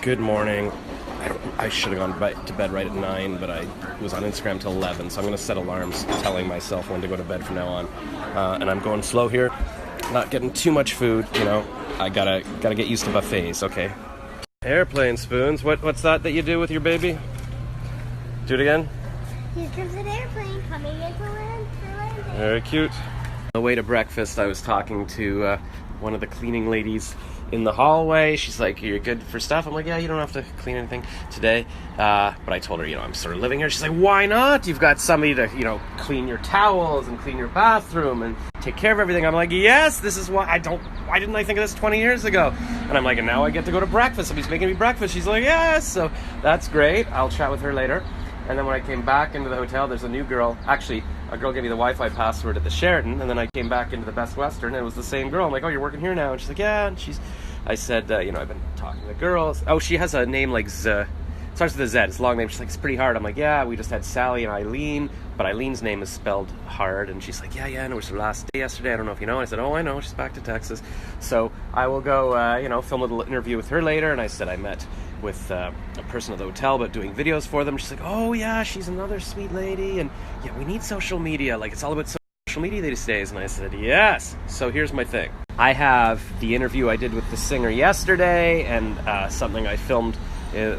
Good morning. I should have gone to bed right at 9, but I was on Instagram till 11, so I'm going to set alarms telling myself when to go to bed from now on. And I'm going slow here, not getting too much food, you know. I gotta get used to buffets, okay? Airplane spoons. What's that you do with your baby? Do it again. Here comes an airplane coming into land. Very cute. On the way to breakfast, I was talking to one of the cleaning ladies in the hallway. She's like, "You're good for stuff?" I'm like, "Yeah, you don't have to clean anything today." But I told her, I'm sort of living here. She's like, "Why not? You've got somebody to, clean your towels and clean your bathroom and take care of everything." I'm like, "Yes, this is why why didn't I think of this 20 years ago?" And I'm like, "And now I get to go to breakfast. Somebody's making me breakfast." She's like, "Yes." So that's great. I'll chat with her later. And then when I came back into the hotel, there's a new girl. Actually, a girl gave me the Wi-Fi password at the Sheraton, and then I came back into the Best Western, and it was the same girl. I'm like, "Oh, you're working here now?" And she's like, "Yeah." And I said, I've been talking to girls. Oh, she has a name like Z. Starts with a Z. It's a long name. She's like, "It's pretty hard." I'm like, "Yeah, we just had Sally and Eileen, but Eileen's name is spelled hard." And she's like, "Yeah, and it was her last day yesterday. I don't know if you know." And I said, "Oh, I know. She's back to Texas." So I will go, film a little interview with her later. And I said I met with a person at the hotel, but doing videos for them. She's like, "Oh, yeah, she's another sweet lady. And yeah, we need social media. Like, it's all about social media these days." And I said, "Yes." So here's my thing. I have the interview I did with the singer yesterday and something I filmed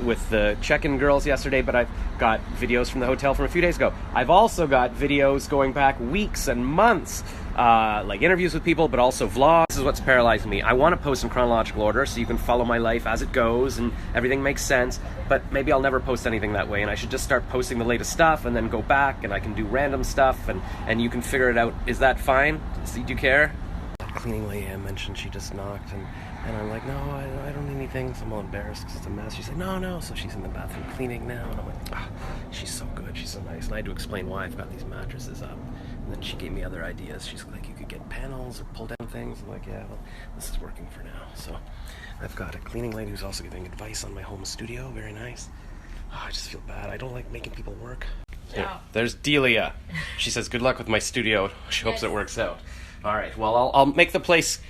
with the check-in girls yesterday, but I've got videos from the hotel from a few days ago. I've also got videos going back weeks and months, like interviews with people, but also vlogs. This is what's paralyzing me. I want to post in chronological order so you can follow my life as it goes and everything makes sense, but maybe I'll never post anything that way, and I should just start posting the latest stuff and then go back and I can do random stuff and you can figure it out. Is that fine? Do you care? Cleaning lady, I mentioned, she just knocked, and I'm like, "No, I don't need anything." So I'm all embarrassed because it's a mess. She's like, No. So she's in the bathroom cleaning now, and I'm like, she's so good, she's so nice. And I had to explain why I've got these mattresses up. And then she gave me other ideas. She's like, "You could get panels or pull down things." I'm like, "Yeah, well, this is working for now." So I've got a cleaning lady who's also giving advice on my home studio. Very nice. I just feel bad. I don't like making people work. Here, there's Delia. She says, "Good luck with my studio." She hopes it works out. All right, well, I'll make the place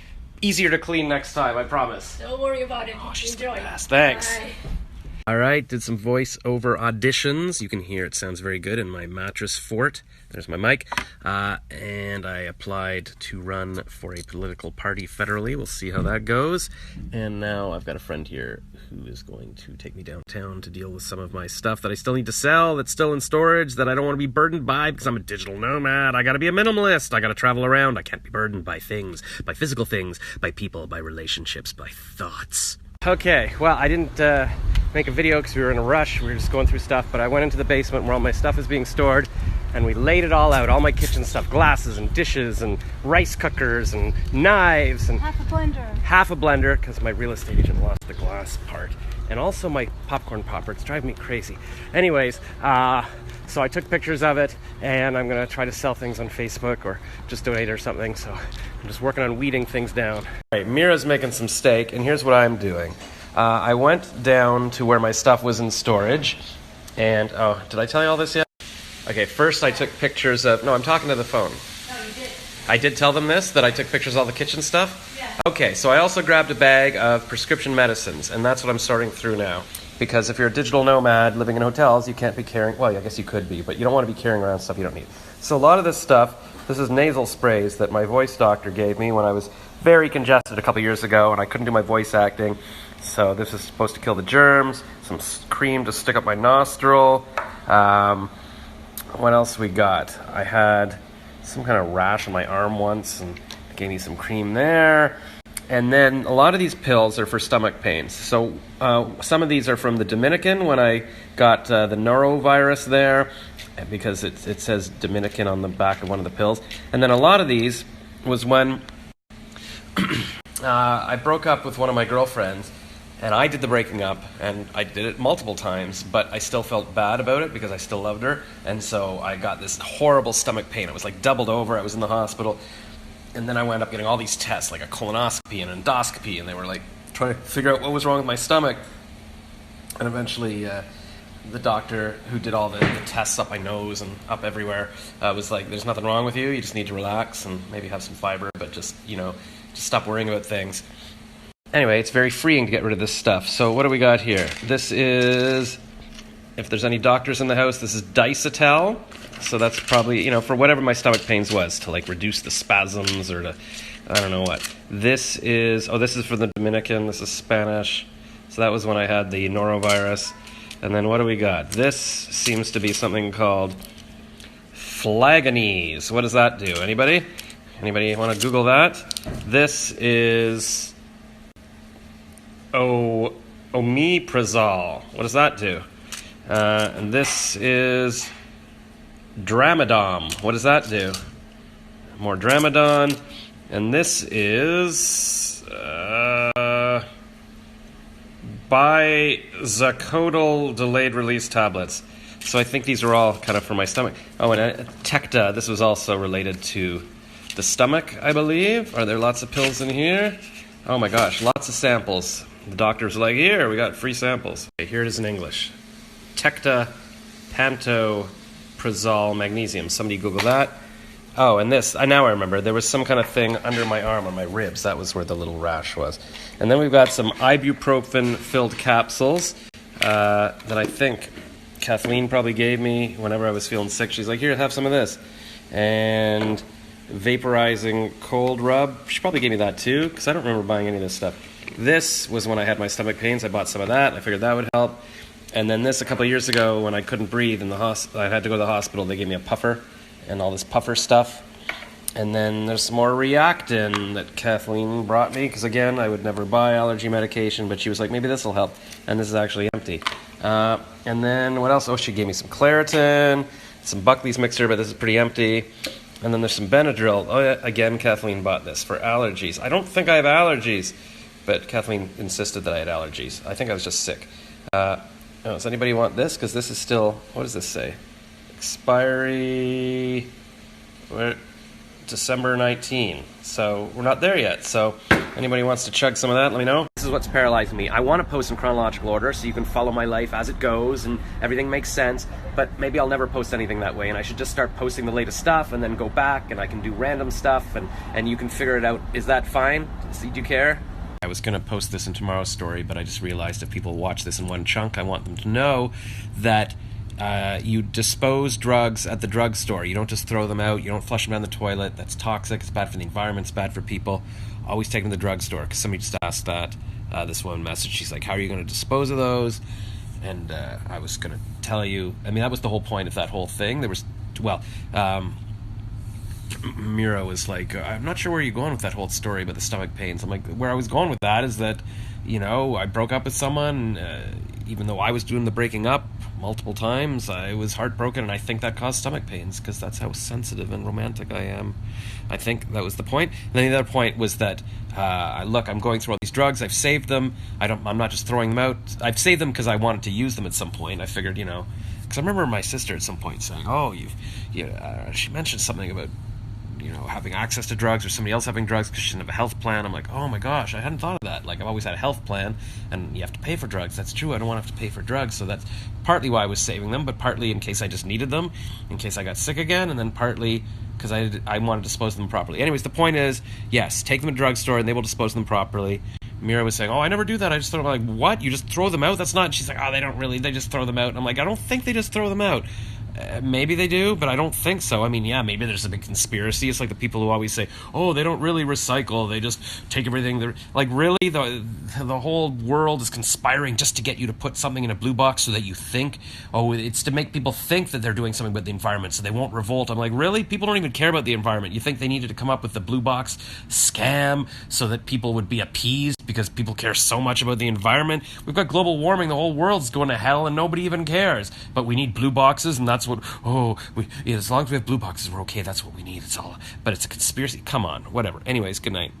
easier to clean next time, I promise. Don't worry about it. She's Enjoy. the best. Thanks. Bye. All right, did some voice-over auditions. You can hear it sounds very good in my mattress fort. There's my mic. And I applied to run for a political party federally. We'll see how that goes. And now I've got a friend here who is going to take me downtown to deal with some of my stuff that I still need to sell, that's still in storage, that I don't want to be burdened by because I'm a digital nomad. I got to be a minimalist. I got to travel around. I can't be burdened by things, by physical things, by people, by relationships, by thoughts. Okay, well, I didn't make a video because we were in a rush. We were just going through stuff, but I went into the basement where all my stuff is being stored, and we laid it all out, all my kitchen stuff, glasses and dishes and rice cookers and knives and half a blender because my real estate agent lost the glass part, and also my popcorn popper. It's driving me crazy. Anyways, so I took pictures of it, and I'm gonna try to sell things on Facebook or just donate or something. So I'm just working on weeding things down. All right, Mira's making some steak, and here's what I'm doing. I went down to where my stuff was in storage, and did I tell you all this yet? Okay, first I took pictures of, no, I'm talking to the phone. No, you did. I did tell them this, that I took pictures of all the kitchen stuff? Yeah. Okay, so I also grabbed a bag of prescription medicines, and that's what I'm sorting through now. Because if you're a digital nomad living in hotels, you can't be carrying, well, I guess you could be, but you don't want to be carrying around stuff you don't need. So a lot of this stuff, this is nasal sprays that my voice doctor gave me when I was very congested a couple years ago and I couldn't do my voice acting. So this is supposed to kill the germs, some cream to stick up my nostril. What else we got? I had some kind of rash on my arm once and they gave me some cream there. And then a lot of these pills are for stomach pains. So some of these are from the Dominican when I got the norovirus there, because it says Dominican on the back of one of the pills. And then a lot of these was when I broke up with one of my girlfriends, and I did the breaking up, and I did it multiple times, but I still felt bad about it because I still loved her. And so I got this horrible stomach pain. It was like doubled over. I was in the hospital. And then I wound up getting all these tests, like a colonoscopy and an endoscopy, and they were like trying to figure out what was wrong with my stomach. And eventually the doctor who did all the tests up my nose and up everywhere was like, "There's nothing wrong with you. You just need to relax and maybe have some fiber, but just stop worrying about things." Anyway, it's very freeing to get rid of this stuff. So what do we got here? This is, if there's any doctors in the house, this is Dicetel. So that's probably, for whatever my stomach pains was, to like reduce the spasms or to, I don't know what. This is for the Dominican. This is Spanish. So that was when I had the norovirus. And then what do we got? This seems to be something called Phlegonase. What does that do? Anybody want to Google that? This is omeprazole. What does that do? And this is Dramadom. What does that do? More Dramadon. And this is Bizacodal delayed release tablets. So I think these are all kind of for my stomach. Oh, and Tecta. This was also related to the stomach, I believe. Are there lots of pills in here? Oh my gosh, lots of samples. The doctors were like, here, we got free samples. Okay, here it is in English. Tecta pantoprazole magnesium. Somebody Google that. Oh, and this, now I remember, there was some kind of thing under my arm on my ribs. That was where the little rash was. And then we've got some ibuprofen-filled capsules that I think Kathleen probably gave me whenever I was feeling sick. She's like, here, have some of this. And vaporizing cold rub. She probably gave me that too, because I don't remember buying any of this stuff. This was when I had my stomach pains. I bought some of that. I figured that would help. And then this, a couple of years ago, when I couldn't breathe in the hospital, I had to go to the hospital. They gave me a puffer and all this puffer stuff. And then there's some more Reactin that Kathleen brought me, because again, I would never buy allergy medication, but she was like, maybe this will help. And this is actually empty. And then what else? Oh, she gave me some Claritin, some Buckley's mixer, but this is pretty empty. And then there's some Benadryl. Oh, yeah, again, Kathleen bought this for allergies. I don't think I have allergies, but Kathleen insisted that I had allergies. I think I was just sick. Does anybody want this? Because this is still, what does this say? Expiry December 19. So we're not there yet. So anybody wants to chug some of that, let me know. This is what's paralyzing me. I want to post in chronological order so you can follow my life as it goes and everything makes sense, but maybe I'll never post anything that way, and I should just start posting the latest stuff and then go back and I can do random stuff and you can figure it out. Is that fine? Do you care? I was going to post this in tomorrow's story, but I just realized if people watch this in one chunk, I want them to know that you dispose drugs at the drugstore. You don't just throw them out. You don't flush them down the toilet. That's toxic. It's bad for the environment. It's bad for people. Always take them to the drugstore, because somebody just asked that. This one message. She's like, how are you going to dispose of those? And I was going to tell you, I mean, that was the whole point of that whole thing. There was, Mira was like, I'm not sure where you're going with that whole story about the stomach pains. I'm like, where I was going with that is that, I broke up with someone, even though I was doing the breaking up multiple times, I was heartbroken, and I think that caused stomach pains, because that's how sensitive and romantic I am. I think that was the point. And then the other point was that, I'm going through all these drugs, I've saved them, I'm not just throwing them out. I've saved them because I wanted to use them at some point. I figured, because I remember my sister at some point saying, she mentioned something about, having access to drugs, or somebody else having drugs because she didn't have a health plan. I'm like, oh my gosh, I hadn't thought of that. Like, I've always had a health plan, and you have to pay for drugs. That's true. I don't want to have to pay for drugs. So that's partly why I was saving them, but partly in case I just needed them, in case I got sick again, and then partly because I wanted to dispose of them properly. Anyways, the point is, yes, take them to the drugstore, and they will dispose of them properly. Mira was saying, I never do that. I just throw them out. I'm like, what? You just throw them out? That's not... She's like, they don't really. They just throw them out. And I'm like, I don't think they just throw them out. Maybe they do, but I don't think so. I mean, yeah, maybe there's a big conspiracy. It's like the people who always say, they don't really recycle. They just take everything. They're like, really? The whole world is conspiring just to get you to put something in a blue box so that you think, it's to make people think that they're doing something with the environment so they won't revolt. I'm like, really? People don't even care about the environment. You think they needed to come up with the blue box scam so that people would be appeased because people care so much about the environment? We've got global warming. The whole world's going to hell and nobody even cares. But we need blue boxes, and that's what, as long as we have blue boxes, we're okay. That's what we need. It's all, but it's a conspiracy. Come on, whatever. Anyways, good night.